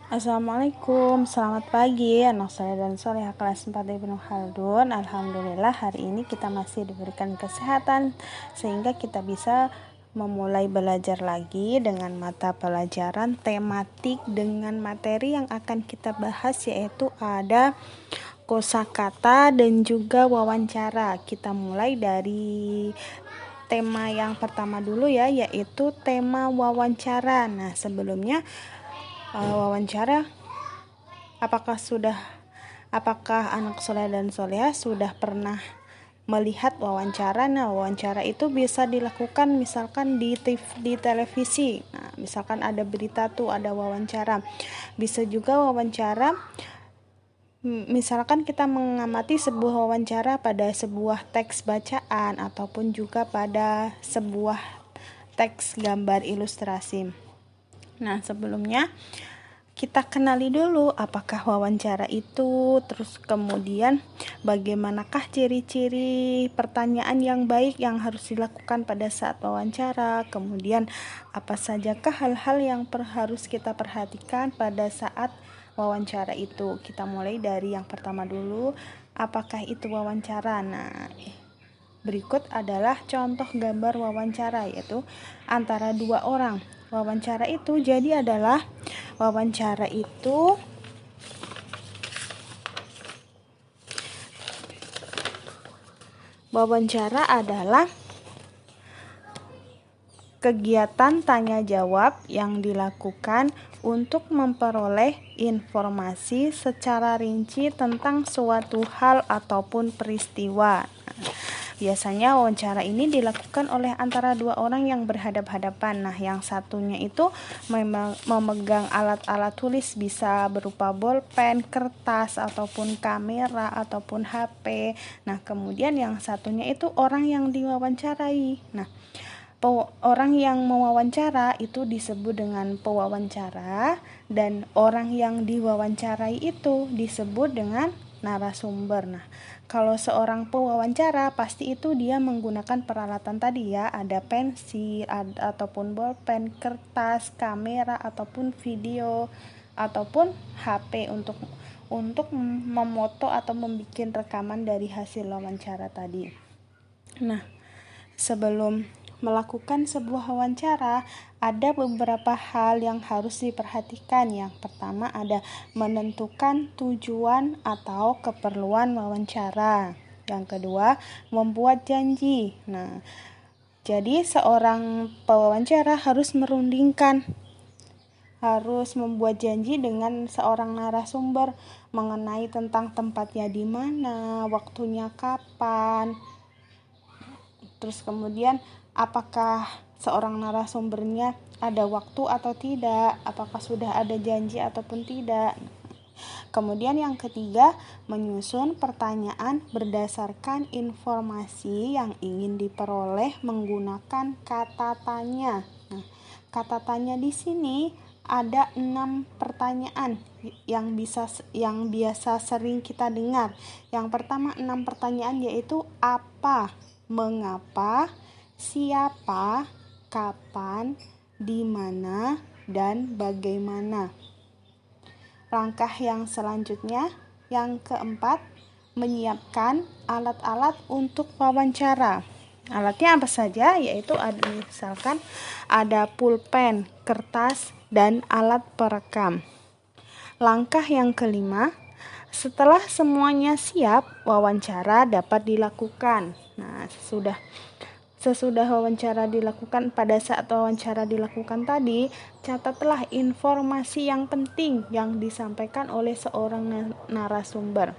Assalamualaikum, selamat pagi anak soleh dan soleha kelas 4 Ibnu Khaldun. Alhamdulillah hari ini kita masih diberikan kesehatan sehingga kita bisa memulai belajar lagi dengan mata pelajaran tematik dengan materi yang akan kita bahas, yaitu ada kosakata dan juga wawancara. Kita mulai dari tema yang pertama dulu ya, yaitu tema wawancara. Nah, sebelumnya wawancara, apakah anak soleh dan soleha sudah pernah melihat wawancara? Nah, wawancara itu bisa dilakukan misalkan di televisi. Nah, misalkan ada berita tuh, ada wawancara. Bisa juga wawancara, misalkan kita mengamati sebuah wawancara pada sebuah teks bacaan ataupun juga pada sebuah teks gambar ilustrasi. Nah, sebelumnya kita kenali dulu apakah wawancara itu, terus kemudian bagaimanakah ciri-ciri pertanyaan yang baik yang harus dilakukan pada saat wawancara, kemudian apa sajakah hal-hal yang harus kita perhatikan pada saat wawancara itu. Kita mulai dari yang pertama dulu, apakah itu wawancara. Nah, berikut adalah contoh gambar wawancara, yaitu antara dua orang. Wawancara itu adalah kegiatan tanya jawab yang dilakukan untuk memperoleh informasi secara rinci tentang suatu hal ataupun peristiwa. Biasanya wawancara ini dilakukan oleh antara dua orang yang berhadap-hadapan. Nah, yang satunya itu memegang alat-alat tulis, bisa berupa bolpen, kertas, ataupun kamera, ataupun HP. Nah, kemudian yang satunya itu orang yang diwawancarai. Nah, orang yang mewawancara itu disebut dengan pewawancara, dan orang yang diwawancarai itu disebut dengan narasumber. Nah, kalau seorang pewawancara pasti itu dia menggunakan peralatan tadi ya, ada pensil, ataupun bolpen, kertas, kamera, ataupun video, ataupun HP untuk memoto atau membuat rekaman dari hasil wawancara tadi. Nah, sebelum melakukan sebuah wawancara, ada beberapa hal yang harus diperhatikan. Yang pertama ada menentukan tujuan atau keperluan wawancara. Yang kedua, membuat janji. Nah, jadi seorang pewawancara harus membuat janji dengan seorang narasumber mengenai tentang tempatnya di mana, waktunya kapan, terus kemudian apakah seorang narasumbernya ada waktu atau tidak, apakah sudah ada janji ataupun tidak. Kemudian yang ketiga, menyusun pertanyaan berdasarkan informasi yang ingin diperoleh menggunakan kata tanya. Nah, kata tanya di sini ada 6 pertanyaan yang biasa sering kita dengar. Yang pertama 6 pertanyaan yaitu apa, mengapa, siapa, kapan, di mana, dan bagaimana. Langkah yang selanjutnya, yang keempat, menyiapkan alat-alat untuk wawancara. Alatnya apa saja? Yaitu misalkan ada pulpen, kertas, dan alat perekam. Langkah yang kelima, setelah semuanya siap, wawancara dapat dilakukan. Nah, sesudah wawancara dilakukan, pada saat wawancara dilakukan tadi, catatlah informasi yang penting yang disampaikan oleh seorang narasumber.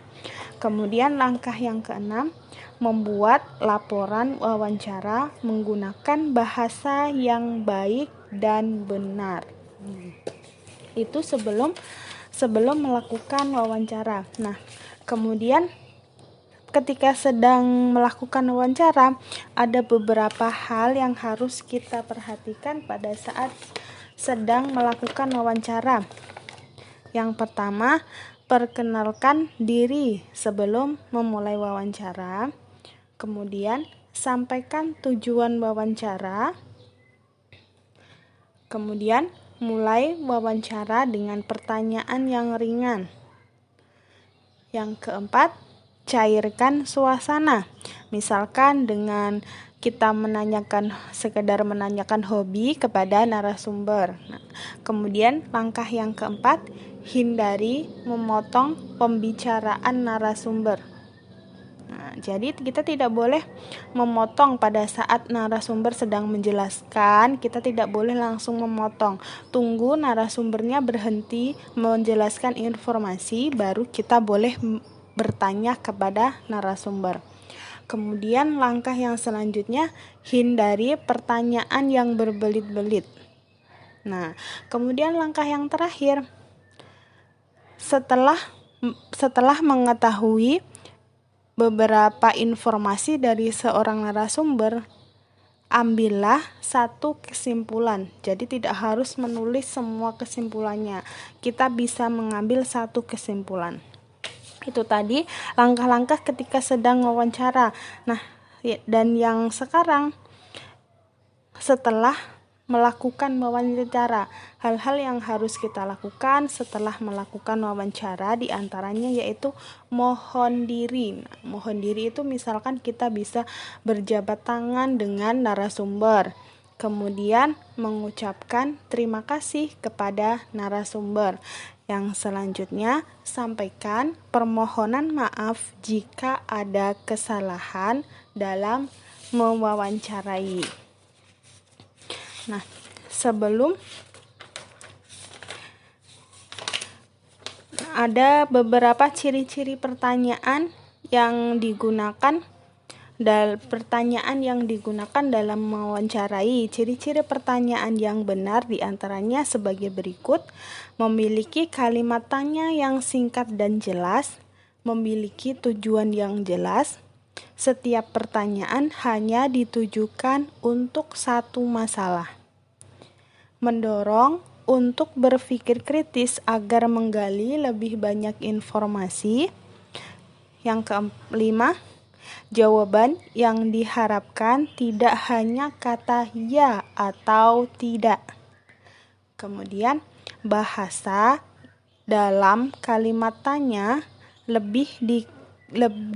Kemudian langkah yang keenam, membuat laporan wawancara menggunakan bahasa yang baik dan benar. Itu sebelum melakukan wawancara. Nah, kemudian ketika sedang melakukan wawancara, ada beberapa hal yang harus kita perhatikan pada saat sedang melakukan wawancara. Yang pertama, perkenalkan diri sebelum memulai wawancara. Kemudian, sampaikan tujuan wawancara. Kemudian, mulai wawancara dengan pertanyaan yang ringan. Yang keempat, cairkan suasana. Misalkan dengan kita sekedar menanyakan hobi kepada narasumber. Nah, kemudian langkah yang keempat, hindari memotong pembicaraan narasumber. Nah, jadi kita tidak boleh memotong pada saat narasumber sedang menjelaskan, kita tidak boleh langsung memotong. Tunggu narasumbernya berhenti menjelaskan informasi, baru kita boleh bertanya kepada narasumber. Kemudian langkah yang selanjutnya, hindari pertanyaan yang berbelit-belit. Nah, kemudian langkah yang terakhir, setelah mengetahui beberapa informasi dari seorang narasumber, ambillah satu kesimpulan. Jadi tidak harus menulis semua kesimpulannya. Kita bisa mengambil satu kesimpulan. Itu tadi langkah-langkah ketika sedang wawancara. Nah, dan yang sekarang setelah melakukan wawancara, hal-hal yang harus kita lakukan setelah melakukan wawancara diantaranya yaitu mohon diri. Nah, mohon diri itu misalkan kita bisa berjabat tangan dengan narasumber, kemudian mengucapkan terima kasih kepada narasumber. Yang selanjutnya, sampaikan permohonan maaf jika ada kesalahan dalam mewawancarai. Nah, sebelum ada beberapa ciri-ciri pertanyaan yang digunakan dalam mewawancarai. Ciri-ciri pertanyaan yang benar diantaranya sebagai berikut: memiliki kalimat tanya yang singkat dan jelas, memiliki tujuan yang jelas, setiap pertanyaan hanya ditujukan untuk satu masalah, mendorong untuk berpikir kritis agar menggali lebih banyak informasi. Yang kelima, jawaban yang diharapkan tidak hanya kata ya atau tidak. Kemudian, bahasa dalam kalimat tanya lebih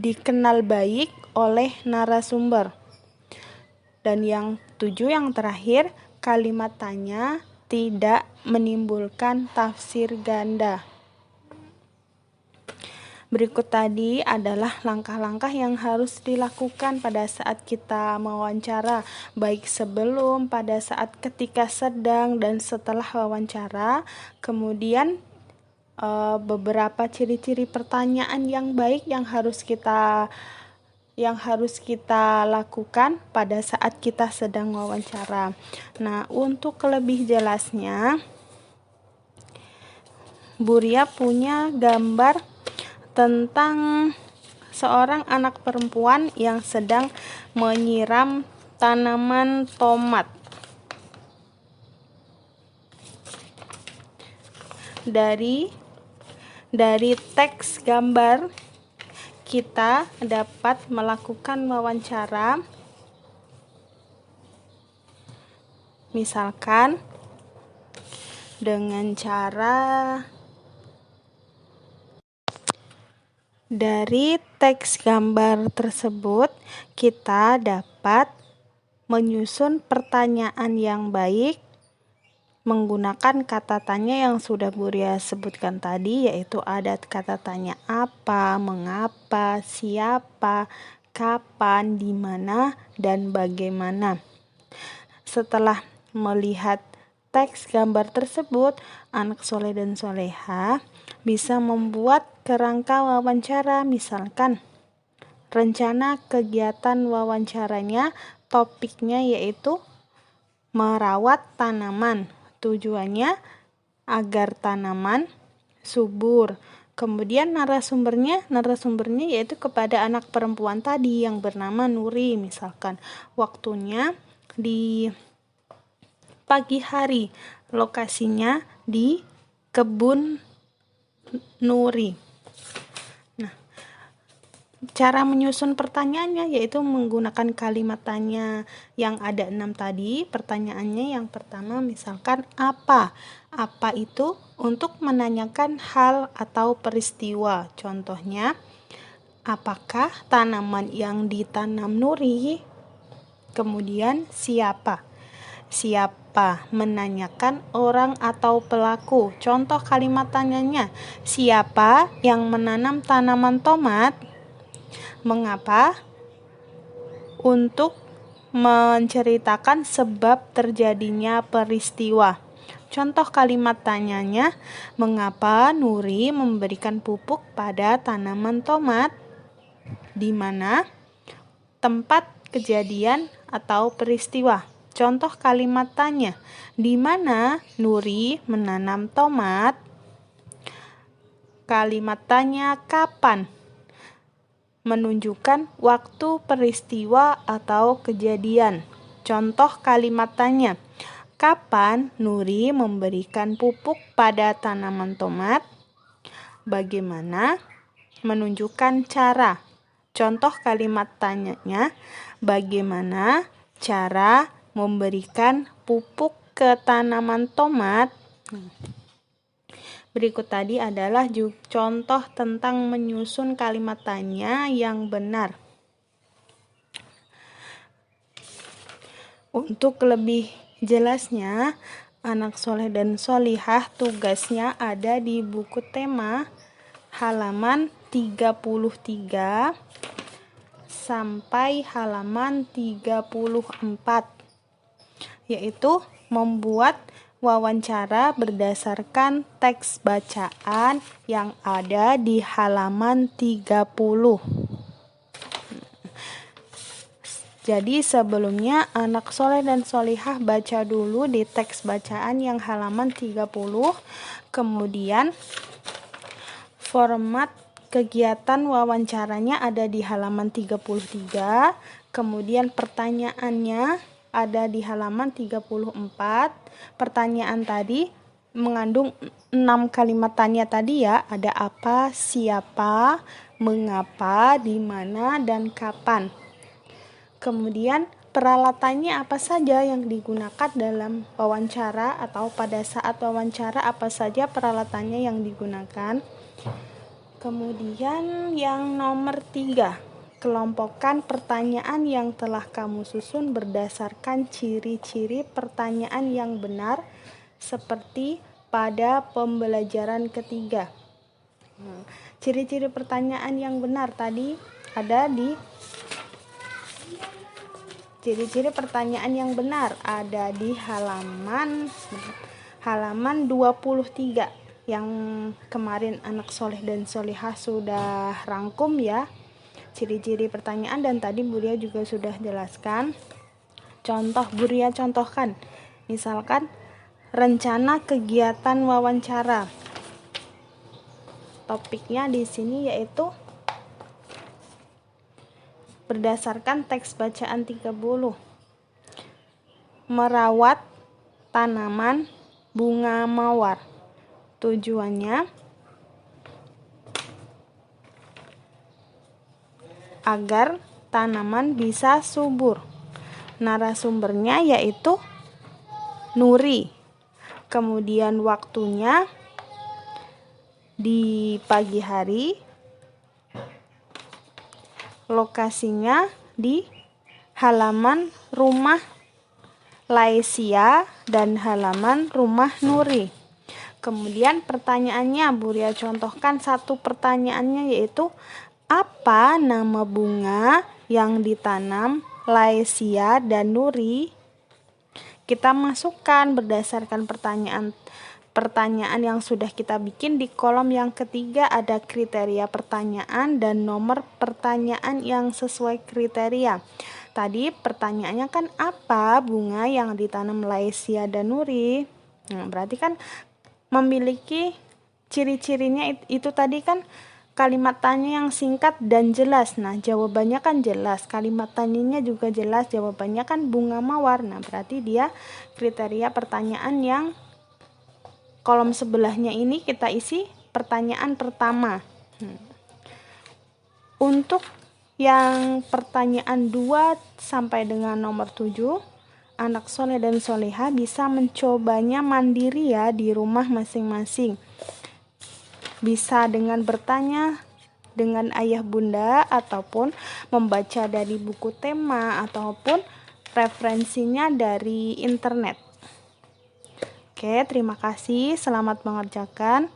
dikenal baik oleh narasumber. Dan yang terakhir, kalimat tanya tidak menimbulkan tafsir ganda. Berikut tadi adalah langkah-langkah yang harus dilakukan pada saat kita mewawancara, baik sebelum, pada saat ketika sedang, dan setelah wawancara. Kemudian beberapa ciri-ciri pertanyaan yang baik yang harus kita lakukan pada saat kita sedang wawancara. Nah, untuk lebih jelasnya, Bu Ria punya gambar tentang seorang anak perempuan yang sedang menyiram tanaman tomat. Dari teks gambar kita dapat melakukan wawancara, misalkan dengan cara dari teks gambar tersebut kita dapat menyusun pertanyaan yang baik menggunakan kata tanya yang sudah Bu Ria sebutkan tadi, yaitu ada kata tanya apa, mengapa, siapa, kapan, di mana, dan bagaimana. Setelah melihat teks gambar tersebut, anak soleh dan soleha bisa membuat kerangka wawancara, misalkan rencana kegiatan wawancaranya, topiknya yaitu merawat tanaman. Tujuannya agar tanaman subur. Kemudian narasumbernya yaitu kepada anak perempuan tadi yang bernama Nuri, misalkan waktunya di pagi hari, lokasinya di kebun Nuri. Nah, cara menyusun pertanyaannya yaitu menggunakan kalimat tanya yang ada 6 tadi. Pertanyaannya yang pertama misalkan apa? Apa itu untuk menanyakan hal atau peristiwa. Contohnya, apakah tanaman yang ditanam Nuri? Kemudian siapa? Siapa menanyakan orang atau pelaku. Contoh kalimat tanyanya, siapa yang menanam tanaman tomat? Mengapa? Untuk menceritakan sebab terjadinya peristiwa. Contoh kalimat tanyanya, mengapa Nuri memberikan pupuk pada tanaman tomat? Di mana? Tempat kejadian atau peristiwa. Contoh kalimat tanya, di mana Nuri menanam tomat? Kalimat tanya kapan? Menunjukkan waktu peristiwa atau kejadian. Contoh kalimat tanya, kapan Nuri memberikan pupuk pada tanaman tomat? Bagaimana? Menunjukkan cara. Contoh kalimat tanyanya, bagaimana cara memberikan pupuk ke tanaman tomat? Berikut tadi adalah contoh tentang menyusun kalimat tanya yang benar. Untuk lebih jelasnya, anak soleh dan solihah tugasnya ada di buku tema halaman 33 sampai halaman 34, yaitu membuat wawancara berdasarkan teks bacaan yang ada di halaman 30. Jadi sebelumnya anak soleh dan solihah baca dulu di teks bacaan yang halaman 30, kemudian format kegiatan wawancaranya ada di halaman 33, kemudian pertanyaannya ada di halaman 34. Pertanyaan tadi mengandung 6 kalimat tanya tadi ya, ada apa, siapa, mengapa, di mana, dan kapan. Kemudian peralatannya apa saja yang digunakan dalam wawancara atau pada saat wawancara apa saja peralatannya yang digunakan. Kemudian yang nomor 3, kelompokkan pertanyaan yang telah kamu susun berdasarkan ciri-ciri pertanyaan yang benar seperti pada pembelajaran ketiga. Ciri-ciri pertanyaan yang benar tadi ada di ciri-ciri pertanyaan yang benar ada di halaman 23 yang kemarin anak soleh dan solihah sudah rangkum ya. Ciri-ciri pertanyaan dan tadi Buria juga sudah jelaskan. Contoh Buria contohkan. Misalkan rencana kegiatan wawancara. Topiknya di sini yaitu berdasarkan teks bacaan 30. Merawat tanaman bunga mawar. Tujuannya agar tanaman bisa subur. Narasumbernya yaitu Nuri. Kemudian waktunya di pagi hari. Lokasinya di halaman rumah Laesia dan halaman rumah Nuri. Kemudian pertanyaannya Buria contohkan satu pertanyaannya yaitu apa nama bunga yang ditanam Laesia dan Nuri? Kita masukkan berdasarkan pertanyaan yang sudah kita bikin. Di kolom yang ketiga ada kriteria pertanyaan dan nomor pertanyaan yang sesuai kriteria. Tadi pertanyaannya kan apa bunga yang ditanam Laesia dan Nuri? Nah, berarti kan memiliki ciri-cirinya itu tadi kan kalimat tanya yang singkat dan jelas. Nah, jawabannya kan jelas. Kalimat tanyanya juga jelas. Jawabannya kan bunga mawar. Nah, berarti dia kriteria pertanyaan yang kolom sebelahnya ini kita isi pertanyaan pertama. Untuk yang pertanyaan 2 sampai dengan nomor 7, anak soleh dan soleha bisa mencobanya mandiri ya di rumah masing-masing. Bisa dengan bertanya dengan ayah bunda ataupun membaca dari buku tema ataupun referensinya dari internet. Oke, terima kasih. Selamat mengerjakan.